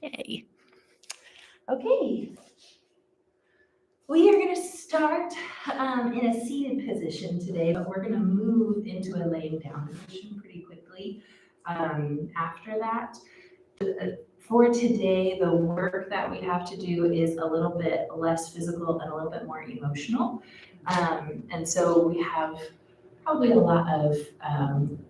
Yay. Okay. We are going to start in a seated position today, but we're going to move into a laying down position pretty quickly after that. For today, the work that we have to do is a little bit less physical and a little bit more emotional. And so we have probably a lot of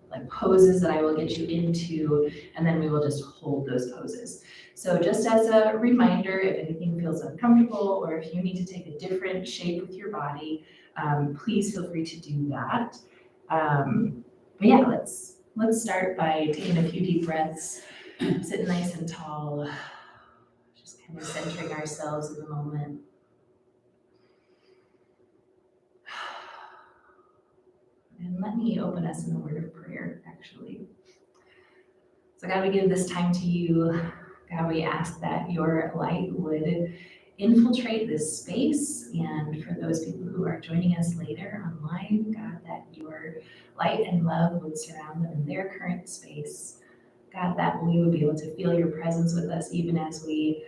like poses that I will get you into, and then we will just hold those poses. So just as a reminder, if anything feels uncomfortable or if you need to take a different shape with your body, please feel free to do that. But yeah, let's start by taking a few deep breaths, sitting nice and tall, just kind of centering ourselves in the moment. And let me open us in a word of prayer, actually. So God, we give this time to you. God, we ask that your light would infiltrate this space. And for those people who are joining us later online, God, that your light and love would surround them in their current space. God, that we would be able to feel your presence with us even as we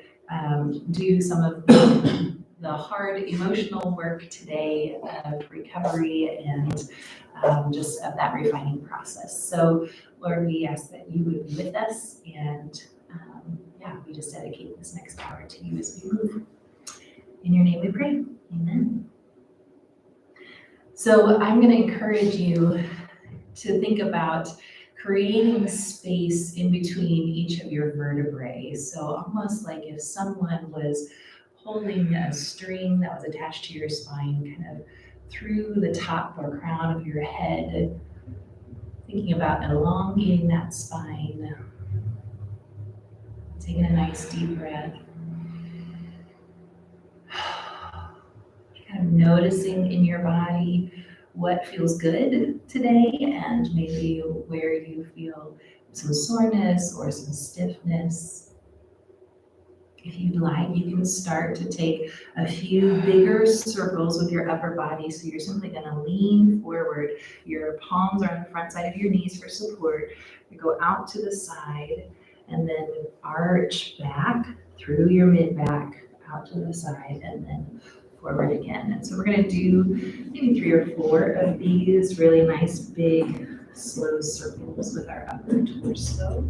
do some of the hard emotional work today of recovery and just of that refining process. So Lord, we ask that you would be with us, and we just dedicate this next hour to you as we move. In your name we pray, amen. So I'm going to encourage you to think about creating space in between each of your vertebrae. So almost like if someone was holding a string that was attached to your spine, kind of through the top or crown of your head, thinking about elongating that spine, taking a nice deep breath, kind of noticing in your body what feels good today and maybe where you feel some soreness or some stiffness. If you'd like, you can start to take a few bigger circles with your upper body. So you're simply going to lean forward. Your palms are on the front side of your knees for support. You go out to the side and then arch back through your mid-back, out to the side, and then forward again. And so we're going to do maybe 3 or 4 of these really nice, big, slow circles with our upper torso.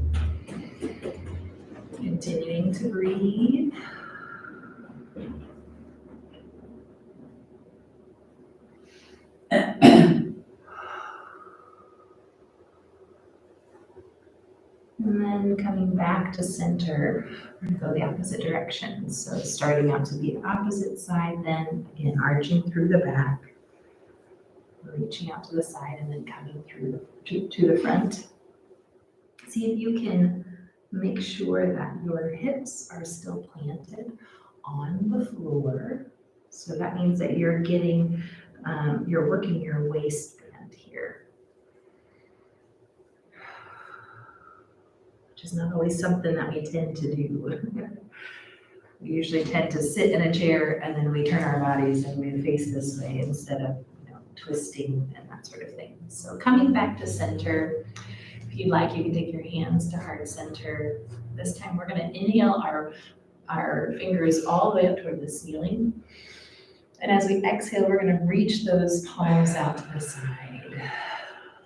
Continuing to breathe. And then coming back to center, we're going to go the opposite direction. So starting out to the opposite side, then again arching through the back, reaching out to the side, and then coming through to the front. See if you can make sure that your hips are still planted on the floor. So that means that you're getting, you're working your waistband here, which is not always something that we tend to do. We usually tend to sit in a chair and then we turn our bodies and we face this way instead of twisting and that sort of thing. So coming back to center. If you'd like, you can take your hands to heart center. This time we're going to inhale our fingers all the way up toward the ceiling. And as we exhale, we're going to reach those palms out to the side.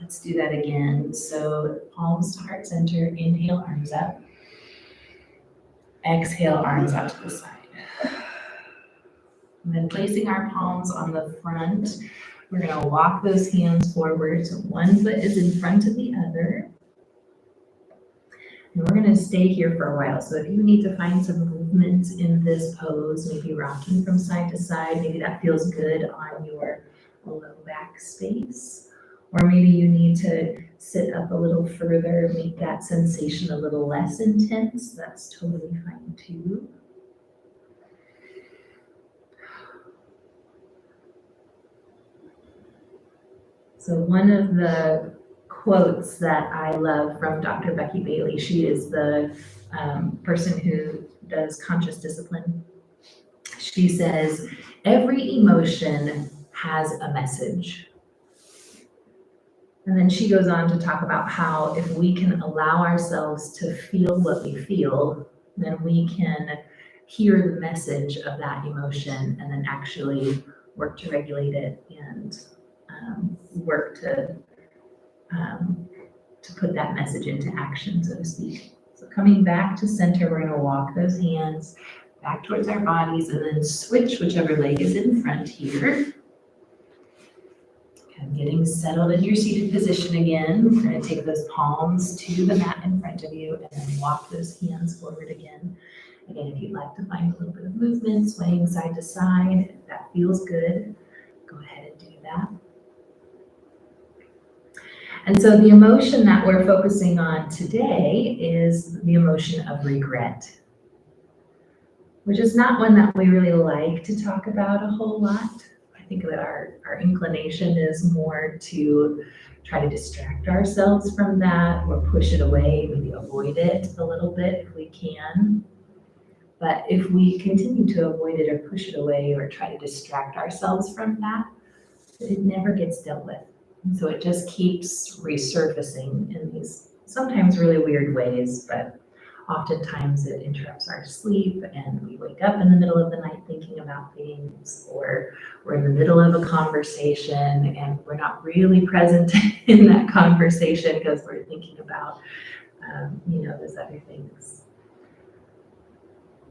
Let's do that again. So palms to heart center, inhale, arms up. Exhale, arms out to the side. And then placing our palms on the front, we're going to walk those hands forward. So one foot is in front of the other. And we're going to stay here for a while. So if you need to find some movement in this pose, maybe rocking from side to side, maybe that feels good on your low back space. Or maybe you need to sit up a little further, make that sensation a little less intense. That's totally fine too. So one of the quotes that I love from Dr. Becky Bailey, she is the person who does conscious discipline. She says, every emotion has a message. And then she goes on to talk about how if we can allow ourselves to feel what we feel, then we can hear the message of that emotion and then actually work to regulate it and work to put that message into action, so to speak. So coming back to center, we're going to walk those hands back towards our bodies and then switch whichever leg is in front here. And getting settled in your seated position again. We're going to take those palms to the mat in front of you and then walk those hands forward again. Again, if you'd like to find a little bit of movement, swaying side to side, if that feels good, go ahead and do that. And so the emotion that we're focusing on today is the emotion of regret, which is not one that we really like to talk about a whole lot. I think that our inclination is more to try to distract ourselves from that or push it away, maybe avoid it a little bit if we can. But if we continue to avoid it or push it away or try to distract ourselves from that, it never gets dealt with. And so it just keeps resurfacing in these sometimes really weird ways, but oftentimes it interrupts our sleep and we wake up in the middle of the night thinking about things, or we're in the middle of a conversation and we're not really present in that conversation because we're thinking about, those other things.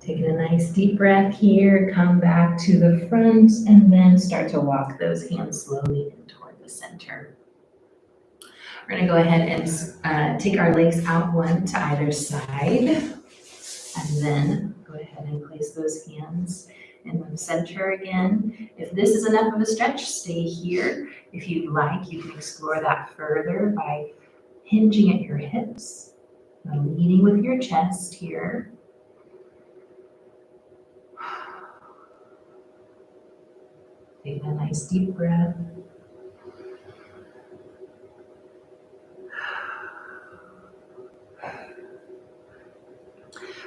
Taking a nice deep breath here, come back to the front and then start to walk those hands slowly in toward the center. We're going to go ahead and take our legs out one to either side, and then go ahead and place those hands in the center again. If this is enough of a stretch, stay here. If you'd like, you can explore that further by hinging at your hips, leading with your chest here. Take a nice deep breath.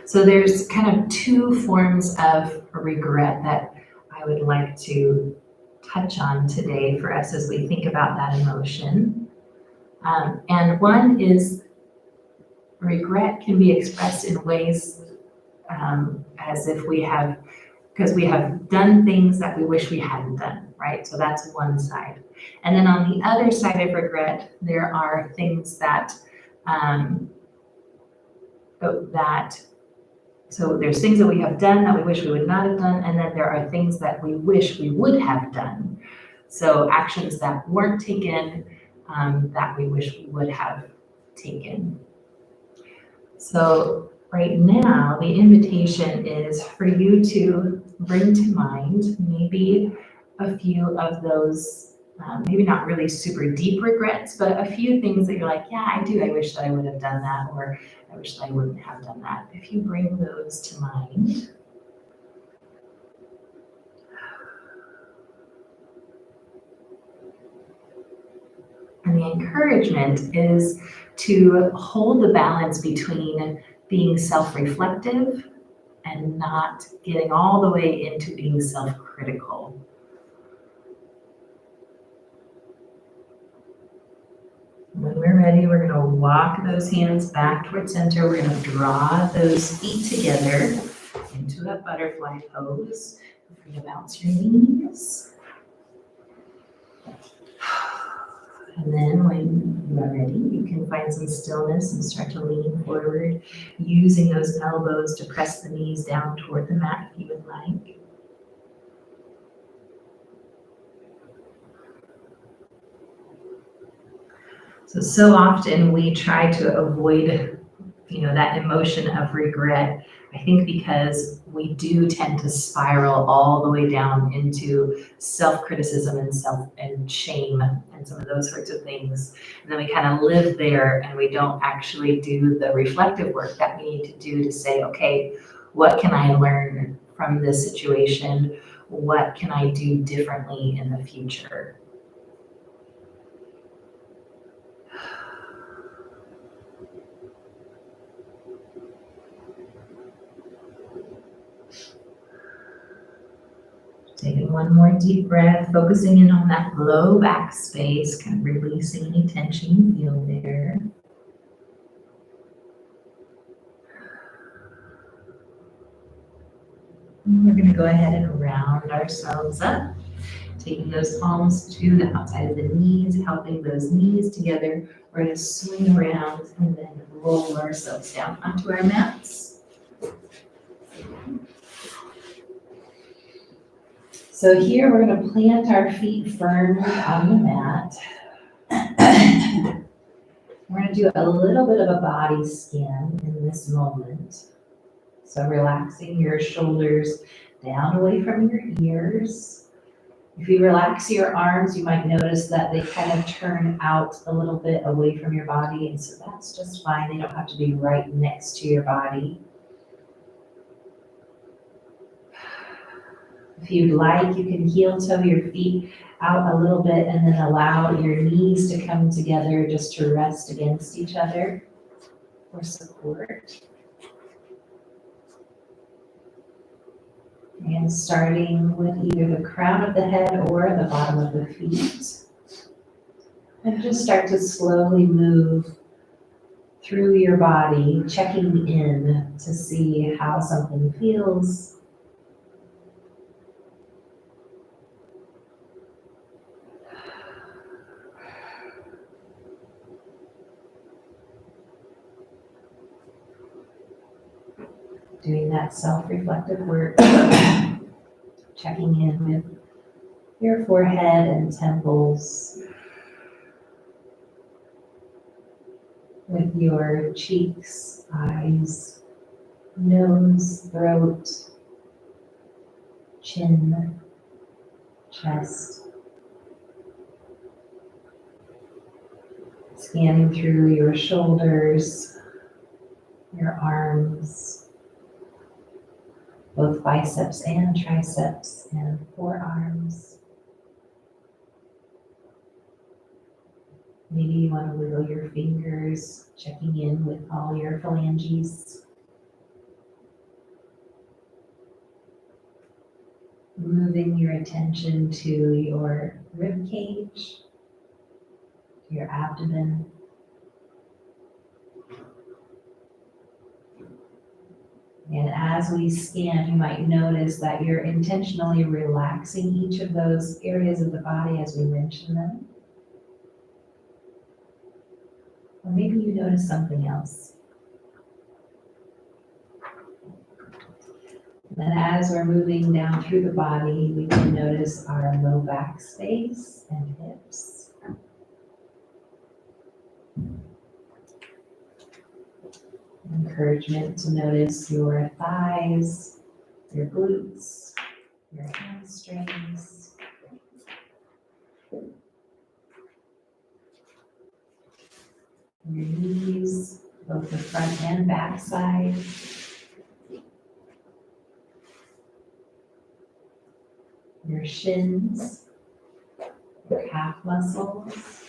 So there's kind of two forms of regret that I would like to touch on today for us as we think about that emotion. And one is regret can be expressed in ways as if because we have done things that we wish we hadn't done, right? So that's one side. And then on the other side of regret, there are things so there's things that we have done that we wish we would not have done, and then there are things that we wish we would have done. So actions that weren't taken that we wish we would have taken. So right now, the invitation is for you to bring to mind maybe a few of those, maybe not really super deep regrets, but a few things that you're like, yeah, I do. I wish that I would have done that, or I wish that I wouldn't have done that. If you bring those to mind. And the encouragement is to hold the balance between being self-reflective and not getting all the way into being self-critical. When we're ready, we're going to walk those hands back towards center. We're going to draw those feet together into a butterfly pose. Feel free to bounce your knees. And then when you are ready, you can find some stillness and start to lean forward, using those elbows to press the knees down toward the mat if you would like. So often we try to avoid, that emotion of regret. I think because we do tend to spiral all the way down into self-criticism and shame and some of those sorts of things. And then we kind of live there and we don't actually do the reflective work that we need to do to say, okay, what can I learn from this situation? What can I do differently in the future? Taking one more deep breath, focusing in on that low back space, kind of releasing any tension you feel there. We're going to go ahead and round ourselves up, taking those palms to the outside of the knees, helping those knees together. We're going to swing around and then roll ourselves down onto our mats. So here we're going to plant our feet firmly on the mat. We're going to do a little bit of a body scan in this moment. So relaxing your shoulders down away from your ears. If you relax your arms, you might notice that they kind of turn out a little bit away from your body, and so that's just fine. They don't have to be right next to your body. If you'd like, you can heel toe your feet out a little bit and then allow your knees to come together just to rest against each other for support. And starting with either the crown of the head or the bottom of the feet. And just start to slowly move through your body, checking in to see how something feels. Doing that self-reflective work, checking in with your forehead and temples, with your cheeks, eyes, nose, throat, chin, chest. Scanning through your shoulders, your arms, both biceps and triceps and forearms. Maybe you want to wiggle your fingers, checking in with all your phalanges. Moving your attention to your rib cage, your abdomen. And as we scan, you might notice that you're intentionally relaxing each of those areas of the body as we mention them. Or maybe you notice something else. And then as we're moving down through the body, we can notice our low back space and hips. Encouragement to notice your thighs, your glutes, your hamstrings. Your knees, both the front and back side. Your shins, your calf muscles,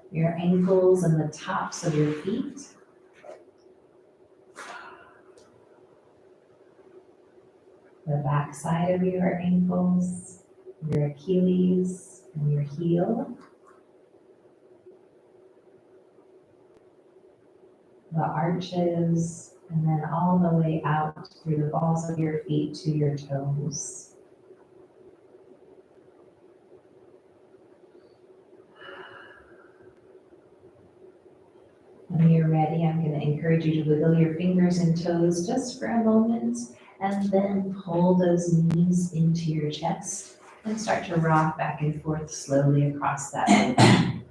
your ankles and the tops of your feet. The back side of your ankles, your Achilles and your heel. The arches, and then all the way out through the balls of your feet to your toes. When you're ready, I'm going to encourage you to wiggle your fingers and toes just for a moment, and then pull those knees into your chest and start to rock back and forth slowly across that movement.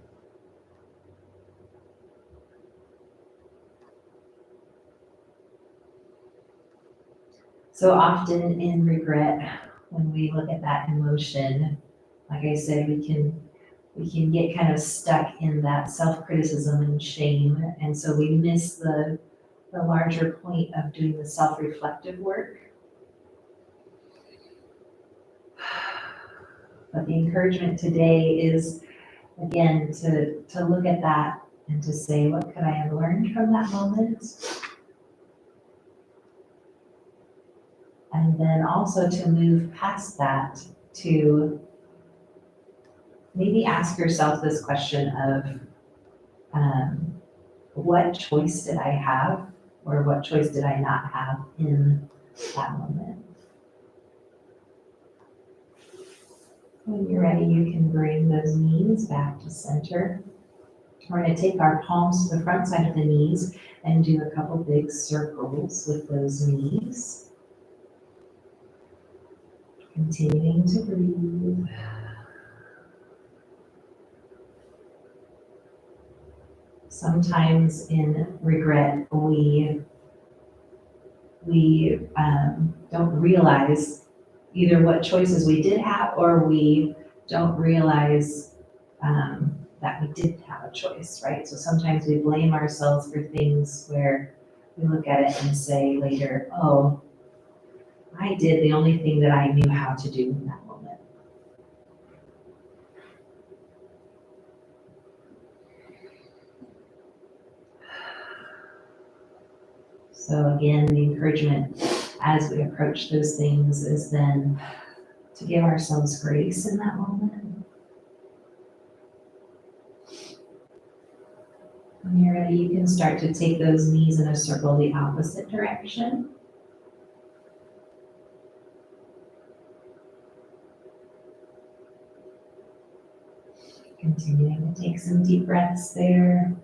So often in regret, when we look at that emotion, like I said, we can get kind of stuck in that self-criticism and shame, and so we miss the larger point of doing the self-reflective work. But the encouragement today is, again, to look at that and to say, what could I have learned from that moment? And then also to move past that to maybe ask yourself this question of, what choice did I have Or what choice did I not have in that moment? When you're ready, you can bring those knees back to center. We're going to take our palms to the front side of the knees and do a couple big circles with those knees. Continuing to breathe. Sometimes in regret, we don't realize either what choices we did have, or we don't realize that we didn't have a choice, right? So sometimes we blame ourselves for things where we look at it and say later, oh, I did the only thing that I knew how to do in that moment. So again, the encouragement as we approach those things is then to give ourselves grace in that moment. When you're ready, you can start to take those knees in a circle the opposite direction. Continuing to take some deep breaths there.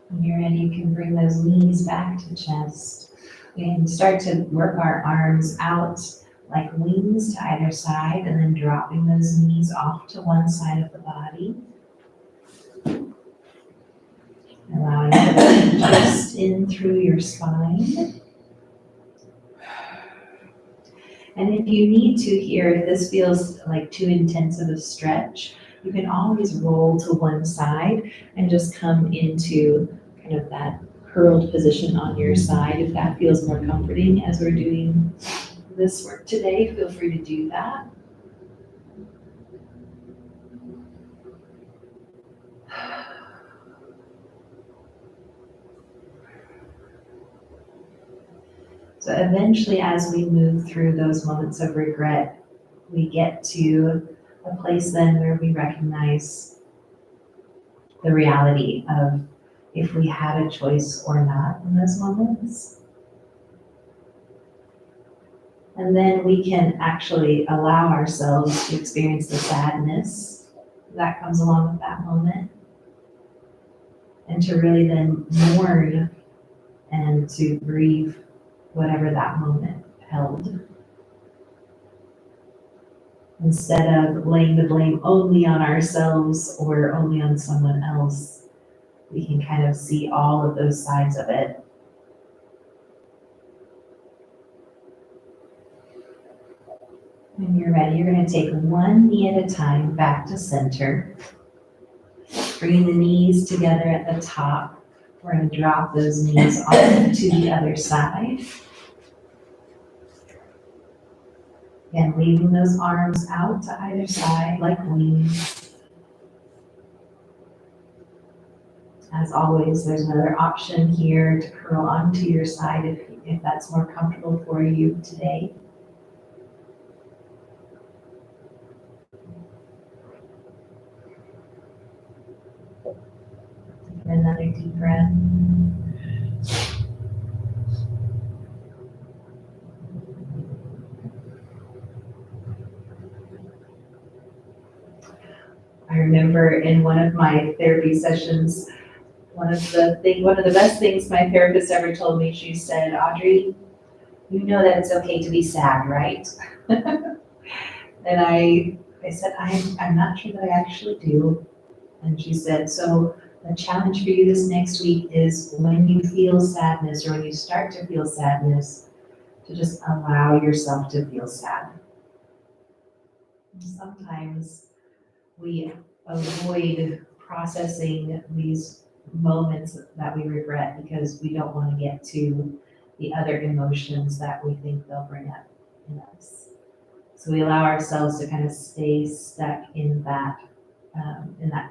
When you're ready, you can bring those knees back to chest. We can start to work our arms out like wings to either side, and then dropping those knees off to one side of the body. Allowing them to twist in through your spine. And if you need to here, if this feels like too intense of a stretch, you can always roll to one side and just come into kind of that curled position on your side. If that feels more comforting as we're doing this work today, feel free to do that. So eventually, as we move through those moments of regret, we get to a place then where we recognize the reality of if we had a choice or not in those moments. And then we can actually allow ourselves to experience the sadness that comes along with that moment, and to really then mourn and to grieve whatever that moment held. Instead of laying the blame only on ourselves or only on someone else, we can kind of see all of those sides of it. When you're ready, you're going to take one knee at a time back to center. Bringing the knees together at the top. We're going to drop those knees off to the other side. Again, leaving those arms out to either side like wings. As always, there's another option here to curl onto your side if that's more comfortable for you today. Another deep breath. I remember in one of my therapy sessions, one of the best things my therapist ever told me, she said, Audrey, you know that it's okay to be sad, right? And I said, I'm not sure that I actually do. And she said, so the challenge for you this next week is when you feel sadness, or when you start to feel sadness, to just allow yourself to feel sad. Sometimes we avoid processing these moments that we regret because we don't want to get to the other emotions that we think they'll bring up in us. So we allow ourselves to kind of stay stuck in that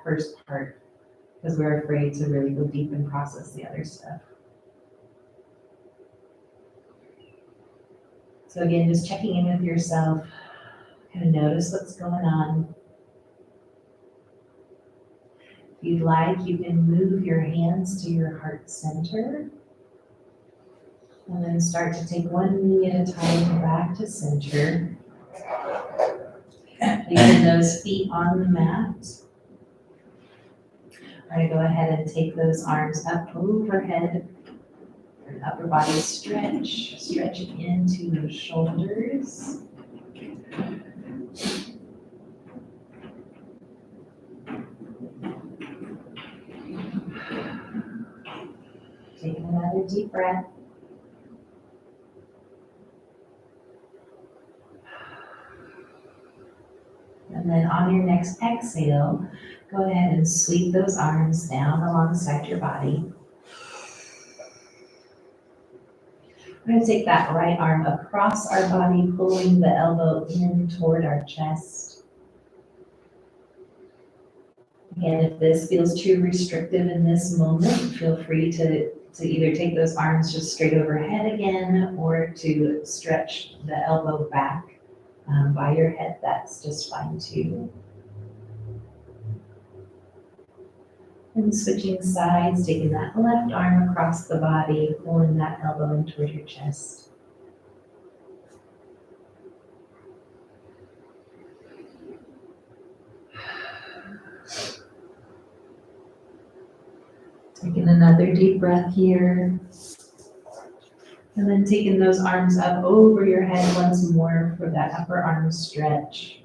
first part because we're afraid to really go deep and process the other stuff. So again, just checking in with yourself, kind of notice what's going on. If you'd like, you can move your hands to your heart center. And then start to take one knee at a time back to center. Leaving those feet on the mat. All right, go ahead and take those arms up overhead. An upper body stretch, stretching into your shoulders. Take another deep breath. And then on your next exhale, go ahead and sweep those arms down alongside your body. We're going to take that right arm across our body, pulling the elbow in toward our chest. Again, if this feels too restrictive in this moment, feel free to either take those arms just straight overhead again or to stretch the elbow back by your head. That's just fine too. And switching sides, taking that left arm across the body, pulling that elbow in toward your chest. Taking another deep breath here. And then taking those arms up over your head once more for that upper arm stretch.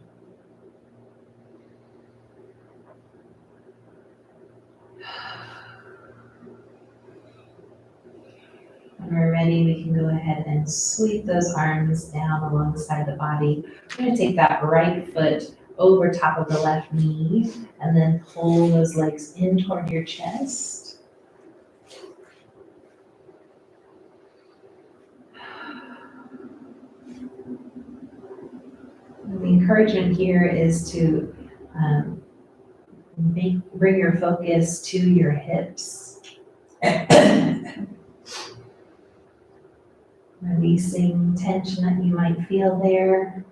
When we're ready, we can go ahead and sweep those arms down alongside the body. We're going to take that right foot over top of the left knee and then pull those legs in toward your chest. And the encouragement here is to bring your focus to your hips. Releasing tension that you might feel there.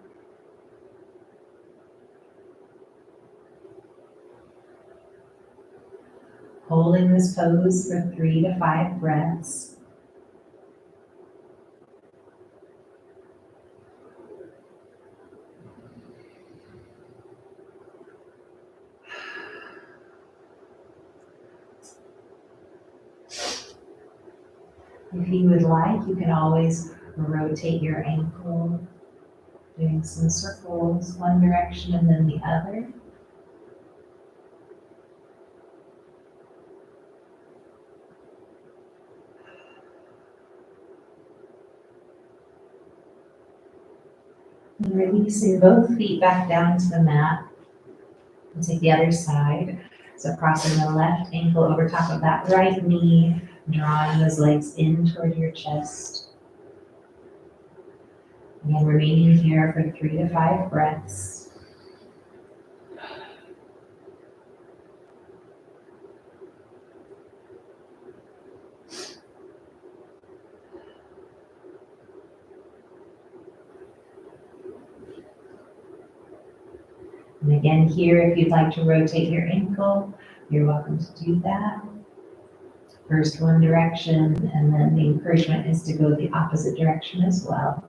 Holding this pose for 3 to 5 breaths. If you would like, you can always rotate your ankle, doing some circles, one direction and then the other. And releasing both feet back down to the mat. And take the other side. So crossing the left ankle over top of that right knee, drawing those legs in toward your chest. Again, remaining here for 3 to 5 breaths. And again, here, if you'd like to rotate your ankle, you're welcome to do that. First one direction, and then the encouragement is to go the opposite direction as well.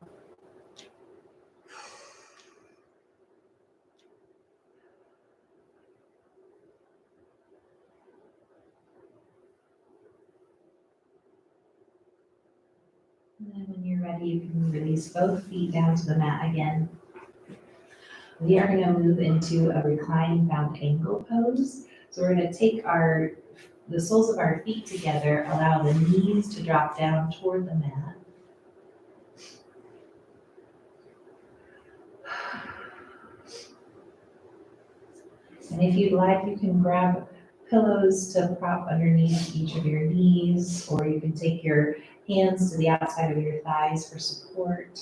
And then when you're ready, you can release both feet down to the mat again. We are going to move into a reclining bound ankle pose. So we're going to take the soles of our feet together, allow the knees to drop down toward the mat. And if you'd like, you can grab pillows to prop underneath each of your knees, or you can take your hands to the outside of your thighs for support.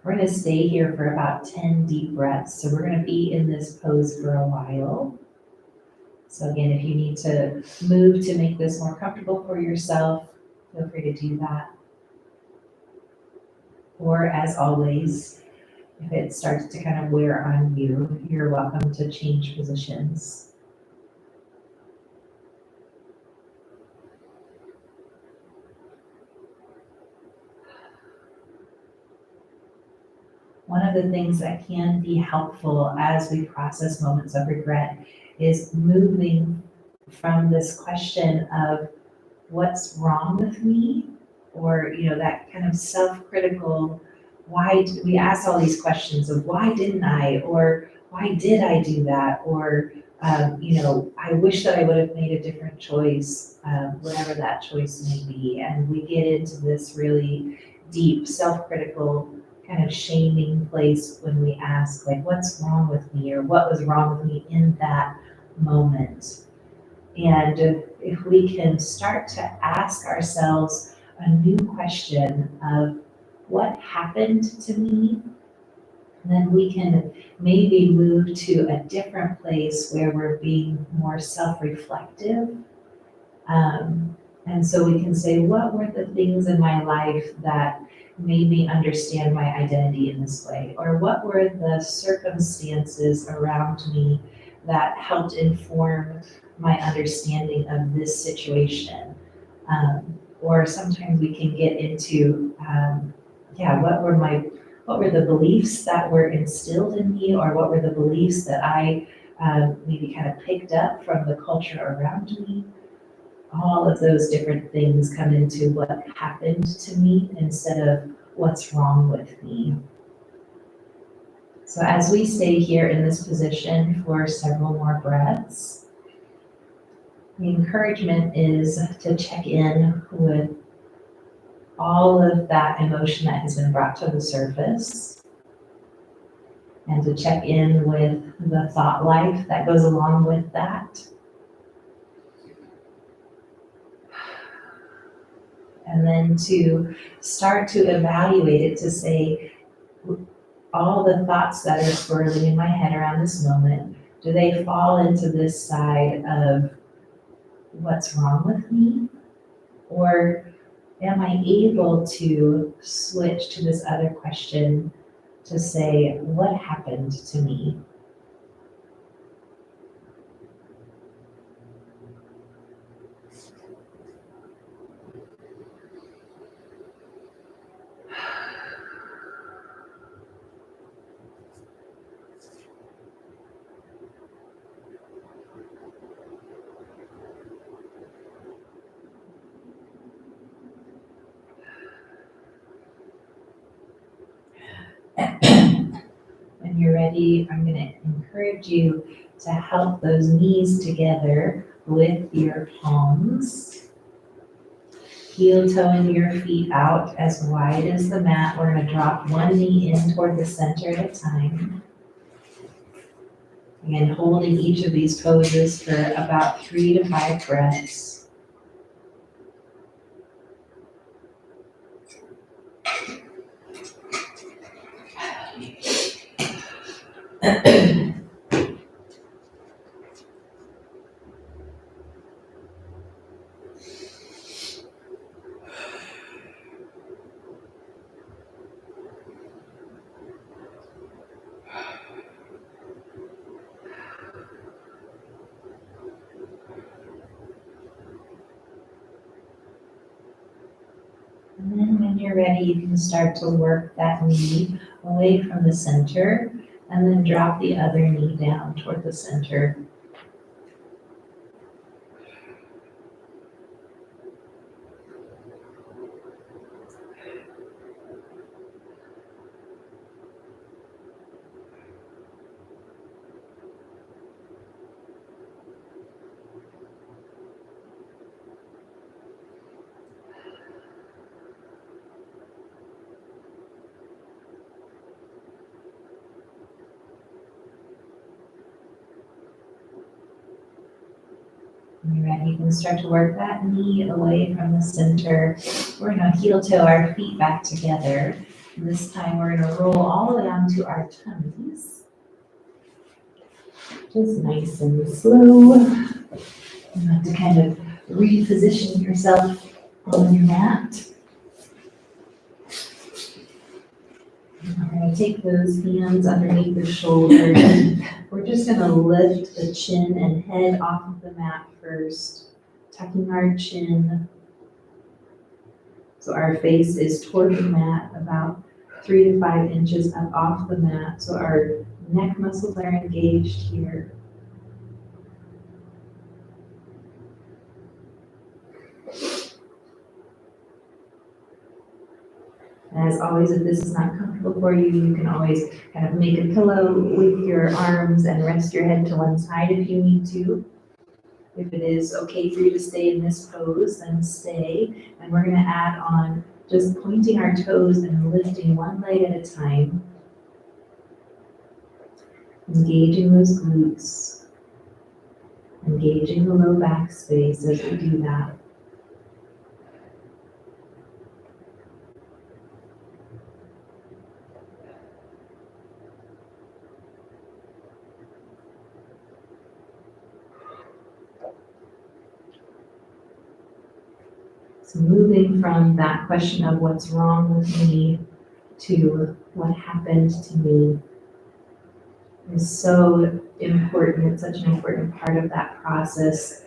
We're going to stay here for about 10 deep breaths. So we're going to be in this pose for a while. So again, if you need to move to make this more comfortable for yourself, feel free to do that. Or as always, if it starts to kind of wear on you, you're welcome to change positions. One of the things that can be helpful as we process moments of regret is moving from this question of what's wrong with me, or that kind of self-critical, we ask all these questions of why didn't I, or why did I do that, or I wish that I would have made a different choice, whatever that choice may be. And we get into this really deep self-critical kind of shaming place when we ask, like, what's wrong with me, or what was wrong with me in that moment. And if we can start to ask ourselves a new question of what happened to me, then we can maybe move to a different place where we're being more self-reflective. And so we can say, what were the things in my life that made me understand my identity in this way? Or what were the circumstances around me that helped inform my understanding of this situation? Or sometimes we can get into, what were the beliefs that were instilled in me, or what were the beliefs that I maybe kind of picked up from the culture around me? All of those different things come into what happened to me instead of what's wrong with me. So as we stay here in this position for several more breaths, the encouragement is to check in with all of that emotion that has been brought to the surface, and to check in with the thought life that goes along with that. And then to start to evaluate it, to say, all the thoughts that are swirling in my head around this moment, do they fall into this side of what's wrong with me? Or am I able to switch to this other question to say, what happened to me? When you're ready, I'm going to encourage you to help those knees together with your palms. Heel toeing your feet out as wide as the mat. We're going to drop one knee in toward the center at a time. Again, holding each of these poses for about 3 to 5 breaths. And then when you're ready, you can start to work that knee away from the center, and then drop the other knee down toward the center. When you're ready, you can start to work that knee away from the center. We're going to heel toe our feet back together. This time we're going to roll all the way onto our tummies. Just nice and slow. You have to kind of reposition yourself on your mat. We're going to take those hands underneath the shoulders. We're just going to lift the chin and head off of the mat first, tucking our chin so our face is toward the mat, about 3 to 5 inches up off the mat. So our neck muscles are engaged here. As always, if this is not comfortable for you, you can always kind of make a pillow with your arms and rest your head to one side if you need to. If it is okay for you to stay in this pose, then stay. And we're going to add on just pointing our toes and lifting one leg at a time. Engaging those glutes. Engaging the low back space as we do that. So moving from that question of what's wrong with me to what happened to me is so important. It's such an important part of that process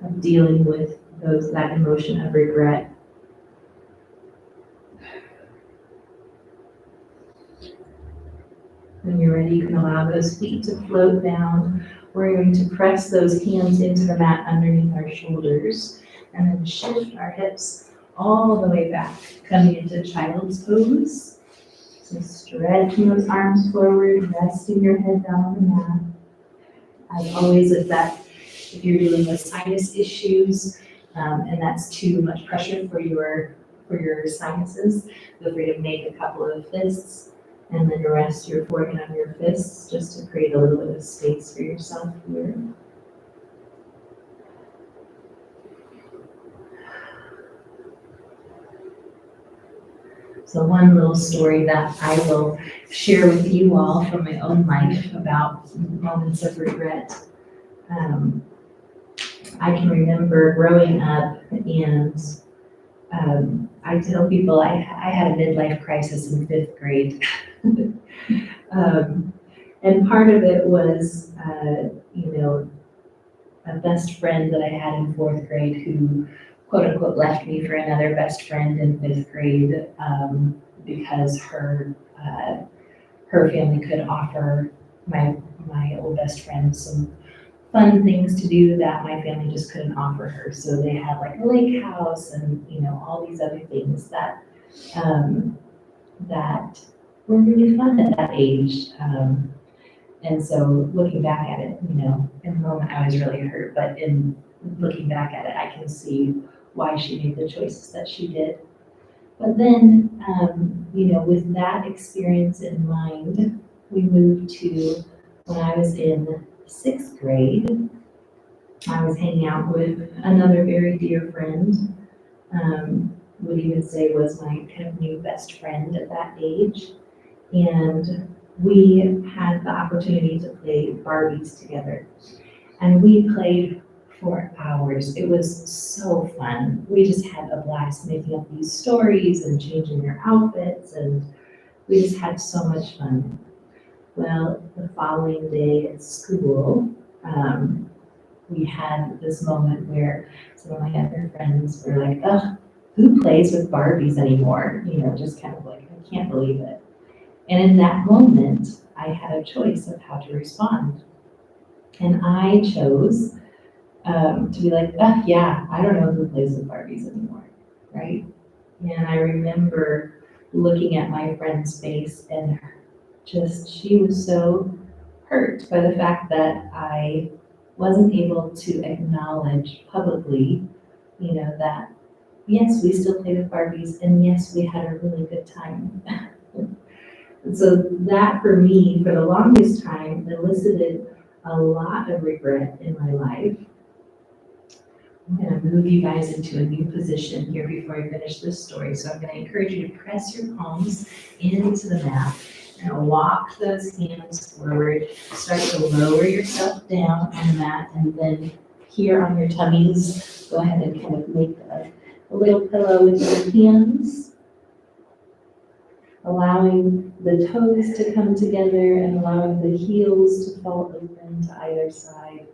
of dealing with that emotion of regret. When you're ready, you can allow those feet to float down. We're going to press those hands into the mat underneath our shoulders and then shift our hips all the way back, coming into child's pose. So stretching those arms forward, resting your head down on the mat. As always, if you're dealing with sinus issues and that's too much pressure for your sinuses, feel free to make a couple of fists and then rest your forehead on your fists just to create a little bit of space for yourself here. So one little story that I will share with you all from my own life about moments of regret. I can remember growing up and I tell people I had a midlife crisis in 5th grade. And part of it was, a best friend that I had in 4th grade who quote unquote left me for another best friend in 5th grade because her family could offer my old best friend some fun things to do that my family just couldn't offer her. So they had like a lake house and all these other things that were really fun at that age. And so looking back at it, in the moment I was really hurt, but in looking back at it, I can see why she made the choices that she did. But then, with that experience in mind, we moved to when I was in 6th grade. I was hanging out with another very dear friend, would even say was my kind of new best friend at that age. And we had the opportunity to play Barbies together. And we played for hours. It was so fun. We just had a blast making up these stories and changing their outfits, and we just had so much fun. Well, the following day at school, we had this moment where some of my other friends were like, "Ugh, who plays with Barbies anymore?" Just kind of like, I can't believe it. And in that moment, I had a choice of how to respond. And I chose to be like, yeah, I don't know who plays with Barbies anymore, right? And I remember looking at my friend's face and she was so hurt by the fact that I wasn't able to acknowledge publicly, that yes, we still play with Barbies and yes, we had a really good time. And so that for me, for the longest time, elicited a lot of regret in my life. I'm going to move you guys into a new position here before I finish this story. So I'm going to encourage you to press your palms into the mat and walk those hands forward. Start to lower yourself down on the mat, and then here on your tummies, go ahead and kind of make a little pillow with your hands. allowing the toes to come together and allowing the heels to fall open to either side.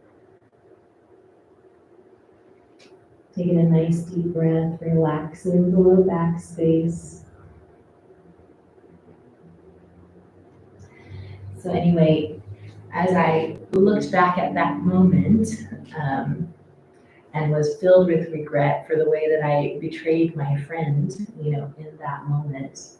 Taking a nice deep breath, relaxing the low back space. So anyway, as I looked back at that moment, and was filled with regret for the way that I betrayed my friend, in that moment,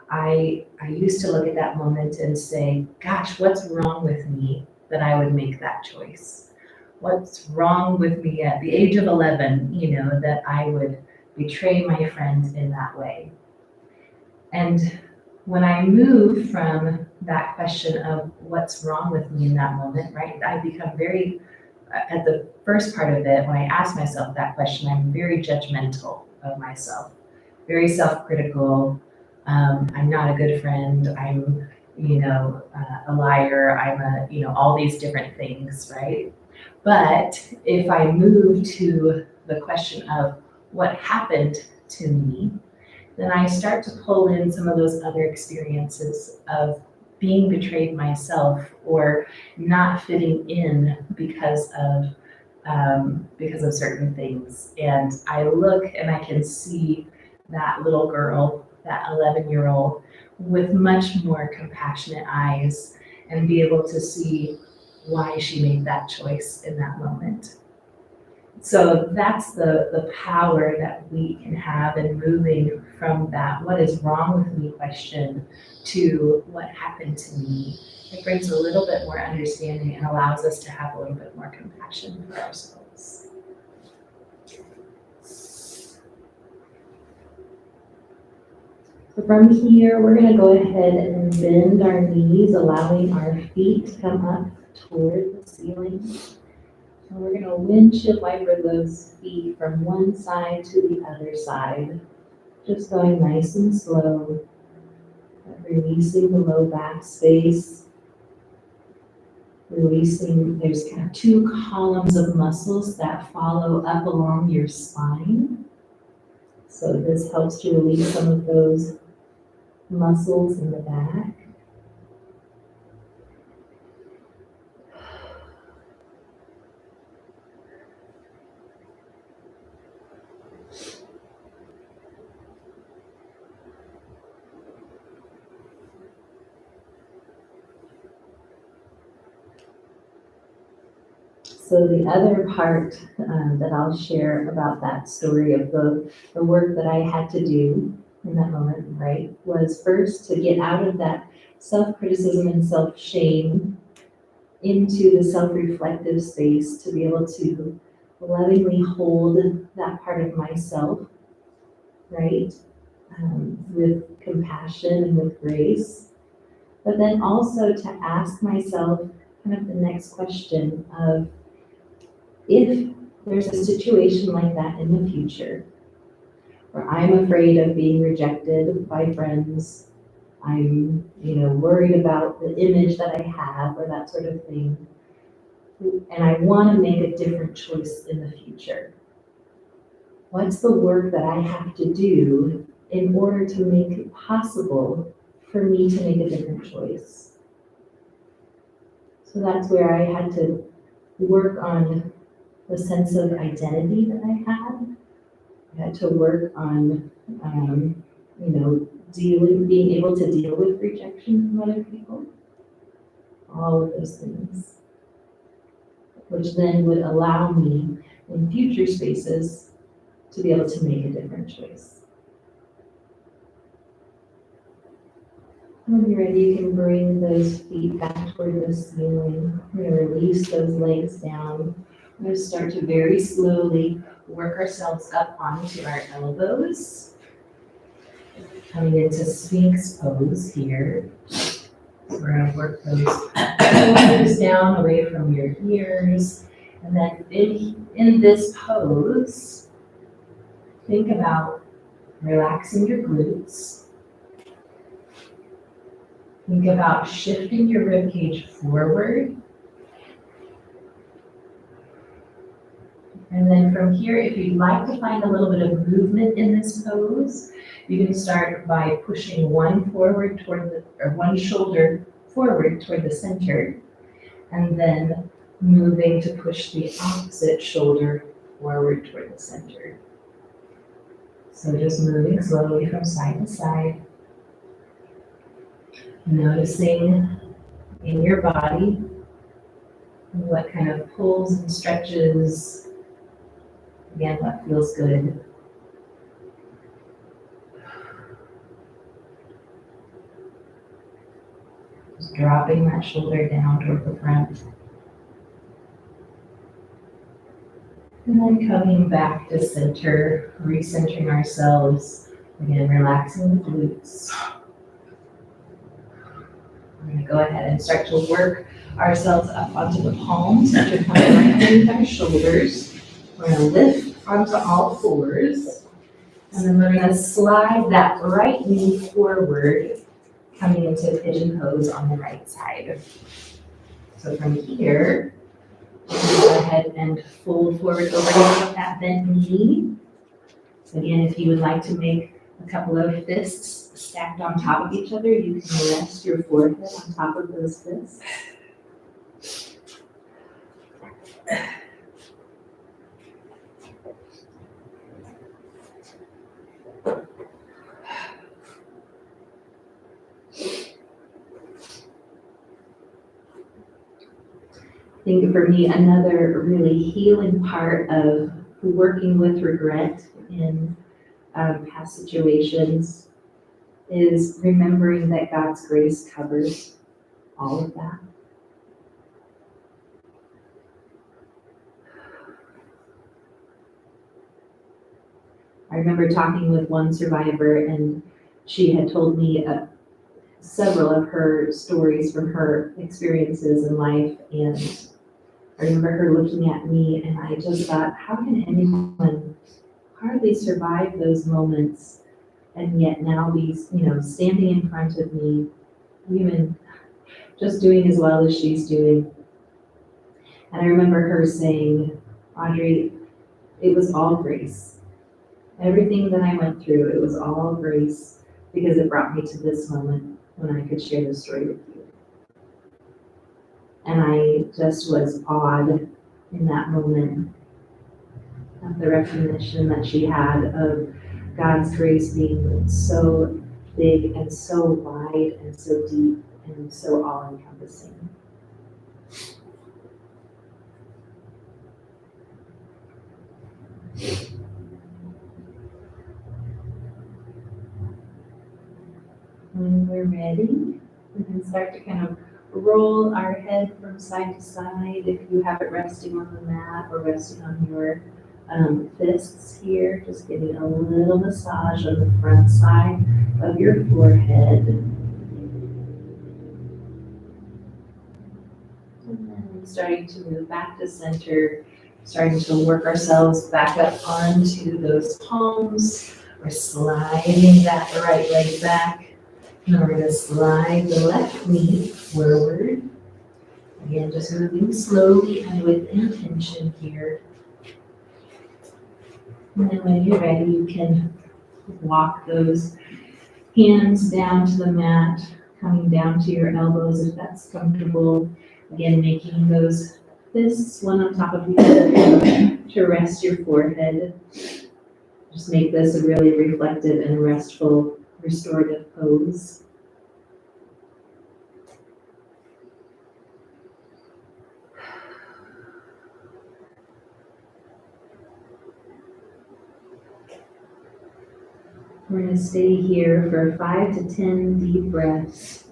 I used to look at that moment and say, gosh, what's wrong with me that I would make that choice? What's wrong with me at the age of 11, that I would betray my friends in that way? And when I move from that question of what's wrong with me in that moment, right, I become very, at the first part of it, when I ask myself that question, I'm very judgmental of myself, very self-critical. I'm not a good friend. I'm, a liar. I'm all these different things, right? But if I move to the question of what happened to me, then I start to pull in some of those other experiences of being betrayed myself or not fitting in because of certain things. And I look and I can see that little girl, that 11-year-old, with much more compassionate eyes and be able to see why she made that choice in that moment. So that's the power that we can have in moving from that what is wrong with me question to what happened to me. It brings a little bit more understanding and allows us to have a little bit more compassion for ourselves. So from here, we're going to go ahead and bend our knees, allowing our feet to come up toward the ceiling. And we're going to windshield wiper those feet from one side to the other side, just going nice and slow, releasing the low back space, releasing, there's kind of two columns of muscles that follow up along your spine. So this helps to release some of those muscles in the back. So the other part that I'll share about that story of the work that I had to do in that moment, right, was first to get out of that self-criticism and self-shame into the self-reflective space to be able to lovingly hold that part of myself, right, with compassion and with grace. But then also to ask myself kind of the next question of, if there's a situation like that in the future, where I'm afraid of being rejected by friends, I'm, worried about the image that I have or that sort of thing, and I want to make a different choice in the future. What's the work that I have to do in order to make it possible for me to make a different choice? So that's where I had to work on the sense of identity that I had. I had to work on, being able to deal with rejection from other people. All of those things, which then would allow me in future spaces to be able to make a different choice. When you're ready, you can bring those feet back toward the ceiling. We're going to release those legs down. We're going to start to very slowly work ourselves up onto our elbows. Coming into Sphinx pose here. So we're going to work those shoulders down away from your ears. And then in this pose, think about relaxing your glutes. Think about shifting your ribcage forward. And then from here, if you'd like to find a little bit of movement in this pose, You can start by pushing one shoulder forward toward the center, and then moving to push the opposite shoulder forward toward the center. So just moving slowly from side to side, noticing in your body what kind of pulls and stretches, again, what feels good. Just dropping that shoulder down toward the front. And then coming back to center, recentering ourselves. Again, relaxing the glutes. We're going to go ahead and start to work ourselves up onto the palms. We're coming right underneath our shoulders. We're going to lift onto all fours. And then we're going to slide that right knee forward, coming into pigeon pose on the right side. So from here, go ahead and fold forward over that bent knee. Again, if you would like to make a couple of fists stacked on top of each other, you can rest your forehead on top of those fists. I think for me, another really healing part of working with regret in past situations is remembering that God's grace covers all of that. I remember talking with one survivor, and she had told me several of her stories from her experiences in life, and I remember her looking at me, and I just thought, how can anyone hardly survive those moments and yet now be, standing in front of me, even just doing as well as she's doing. And I remember her saying, Audrey, it was all grace. Everything that I went through, it was all grace, because it brought me to this moment when I could share this story with you. And I just was awed in that moment of the recognition that she had of God's grace being so big and so wide and so deep and so all-encompassing. When we're ready, we can start to kind of roll our head from side to side. If you have it resting on the mat or resting on your fists here, just getting a little massage on the front side of your forehead. And then starting to move back to center, starting to work ourselves back up onto those palms. We're sliding that right leg back. Now we're going to slide the left knee forward. Again, just moving slowly and with intention here. And then when you're ready, you can walk those hands down to the mat, coming down to your elbows if that's comfortable. Again, making those fists one on top of each other to rest your forehead. Just make this a really reflective and restful, restorative pose. We're going to stay here for 5 to 10 deep breaths.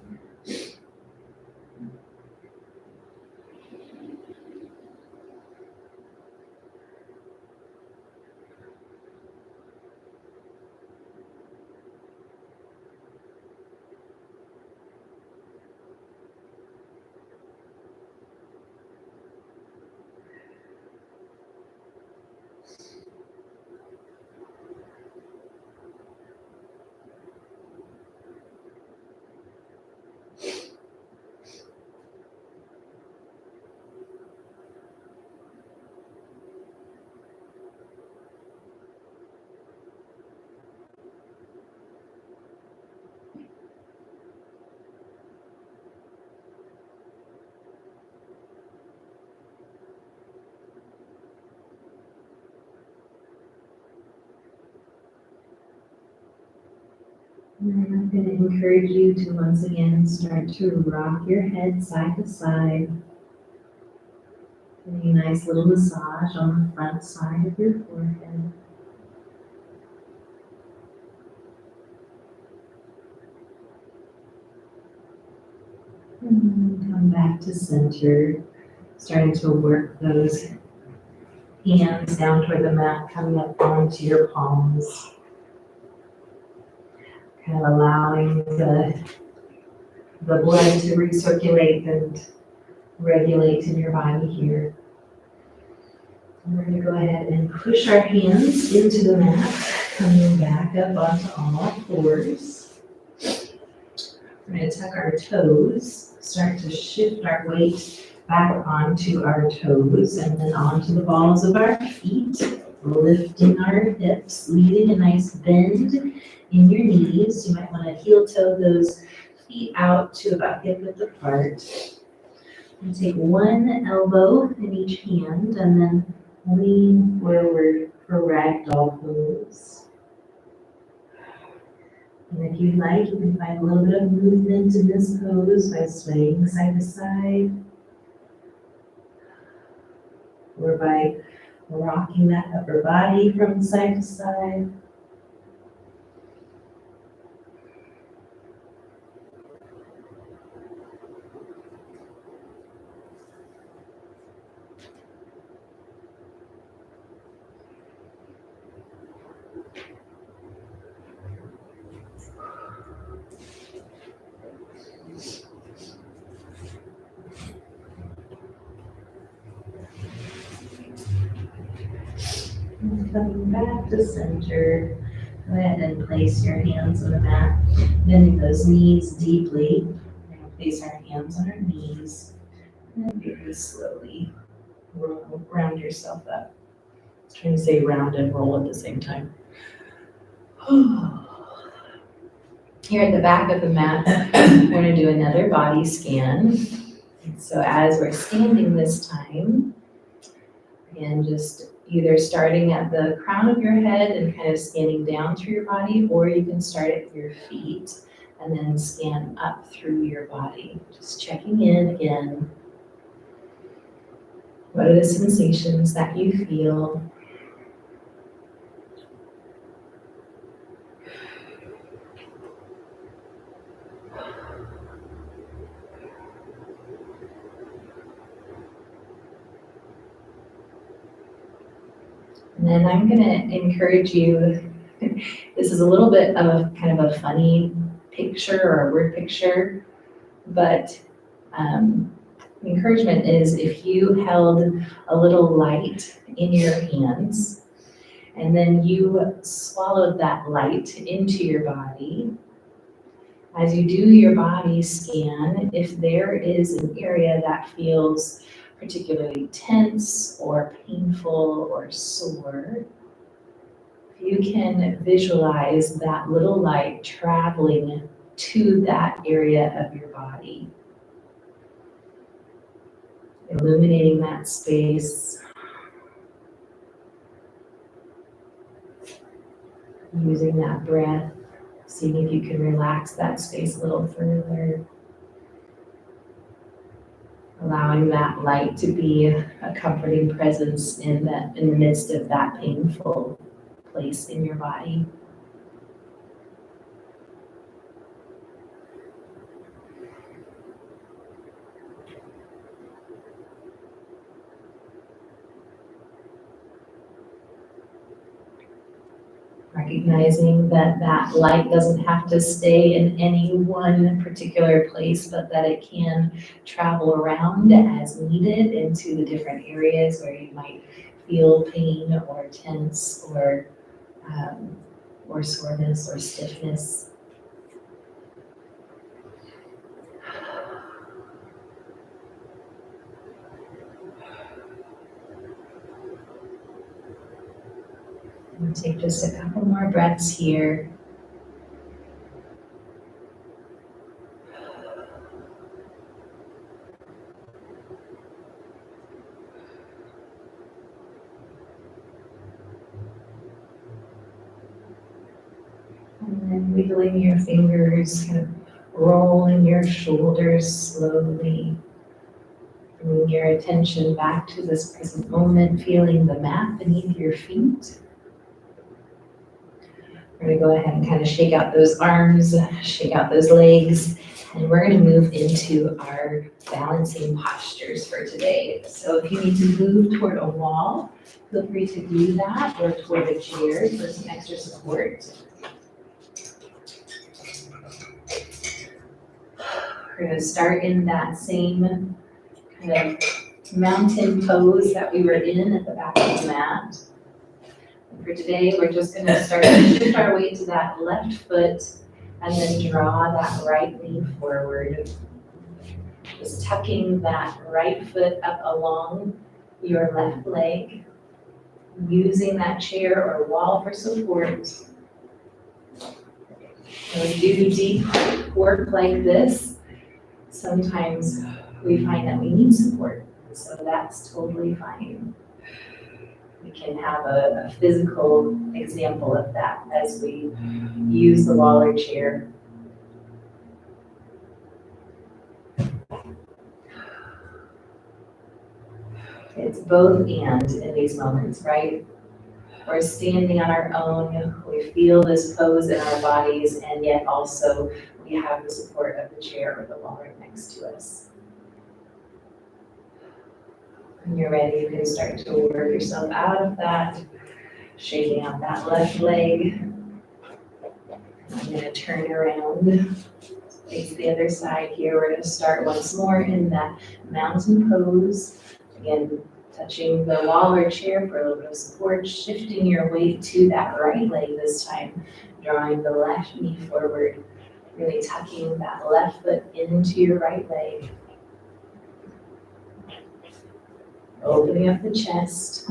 And I'm going to encourage you to once again start to rock your head side to side. Getting a nice little massage on the front side of your forehead. And then come back to center, starting to work those hands down toward the mat, coming up onto your palms. Kind of allowing the blood to recirculate and regulate in your body here. And we're going to go ahead and push our hands into the mat, coming back up onto all fours. We're going to tuck our toes, start to shift our weight back onto our toes and then onto the balls of our feet, lifting our hips, leaving a nice bend in your knees. You might want to heel toe those feet out to about hip width apart. And take one elbow in each hand and then lean forward for ragdoll pose. And if you'd like, you can find a little bit of movement in this pose by swaying side to side, or by rocking that upper body from side to side. And coming back to center, go ahead and place your hands on the mat, bending those knees deeply. We're going to place our hands on our knees and very slowly round yourself up. I was trying to say round and roll at the same time. Here at the back of the mat, we're going to do another body scan. So as we're standing this time, and just either starting at the crown of your head and kind of scanning down through your body, or you can start at your feet and then scan up through your body. Just checking in again. What are the sensations that you feel? And then I'm going to encourage you, this is a little bit of a kind of a funny picture or a word picture, but encouragement is if you held a little light in your hands and then you swallowed that light into your body. As you do your body scan, if there is an area that feels particularly tense or painful or sore, you can visualize that little light traveling to that area of your body, illuminating that space, using that breath, seeing if you can relax that space a little further, allowing that light to be a comforting presence in the midst of that painful place in your body. Recognizing that that light doesn't have to stay in any one particular place, but that it can travel around as needed into the different areas where you might feel pain or tense or soreness or stiffness. And take just a couple more breaths here. And then wiggling your fingers, kind of rolling your shoulders slowly. Bringing your attention back to this present moment, feeling the mat beneath your feet. We're going to go ahead and kind of shake out those arms, shake out those legs, and we're going to move into our balancing postures for today. So if you need to move toward a wall, feel free to do that, or toward a chair for some extra support. We're going to start in that same kind of mountain pose that we were in at the back of the mat. And for today, we're just going to start to shift our weight to that left foot and then draw that right knee forward. Just tucking that right foot up along your left leg, using that chair or wall for support. When we do deep work like this, sometimes we find that we need support. So that's totally fine. We can have a physical example of that as we use the wall or chair. It's both and in these moments, right? We're standing on our own, we feel this pose in our bodies, and yet also we have the support of the chair or the wall right next to us. When you're ready, you can start to work yourself out of that, shaking out that left leg. I'm going to turn around, face the other side here. We're going to start once more in that mountain pose. Again, touching the wall or chair for a little bit of support, shifting your weight to that right leg this time, drawing the left knee forward, really tucking that left foot into your right leg. Opening up the chest.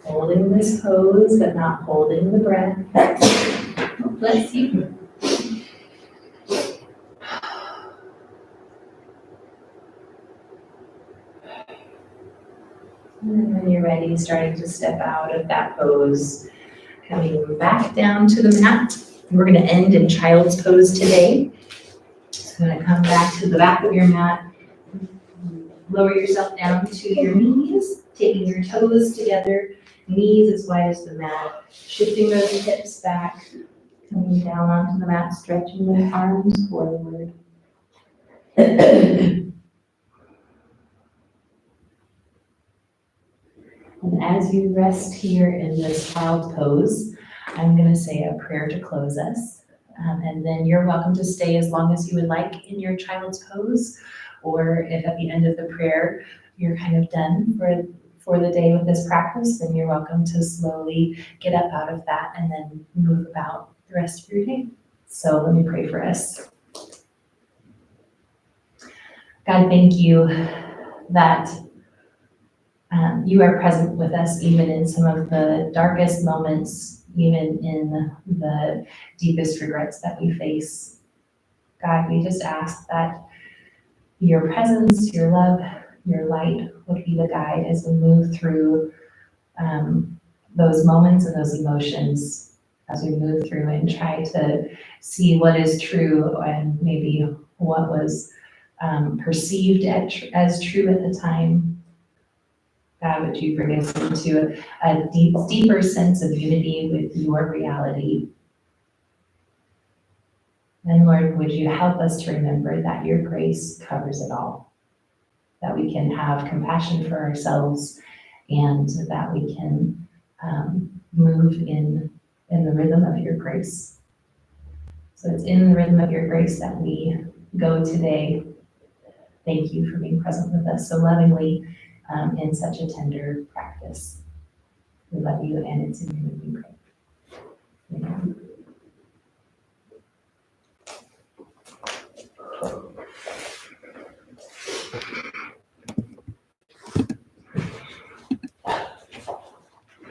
Holding this pose, but not holding the breath. Oh, bless you. And then when you're ready, starting to step out of that pose, coming back down to the mat. We're going to end in child's pose today. So I'm going to come back to the back of your mat. Lower yourself down to your knees, taking your toes together, knees as wide as the mat, shifting those hips back, coming down onto the mat, stretching the arms forward. And as you rest here in this child's pose, I'm going to say a prayer to close us. And then you're welcome to stay as long as you would like in your child's pose, or if at the end of the prayer you're kind of done for the day with this practice, then you're welcome to slowly get up out of that and then move about the rest of your day. So let me pray for us. God, thank you that you are present with us even in some of the darkest moments, even in the deepest regrets that we face. God, we just ask that your presence, your love, your light would be the guide as we move through those moments and those emotions, as we move through and try to see what is true and maybe what was perceived as true at the time. God, would you bring us into a deeper sense of unity with your reality? And Lord, would you help us to remember that your grace covers it all, that we can have compassion for ourselves and that we can move in the rhythm of your grace. So it's in the rhythm of your grace that we go today. Thank you for being present with us so lovingly in such a tender practice. We love you, and it's in your name we pray. Amen.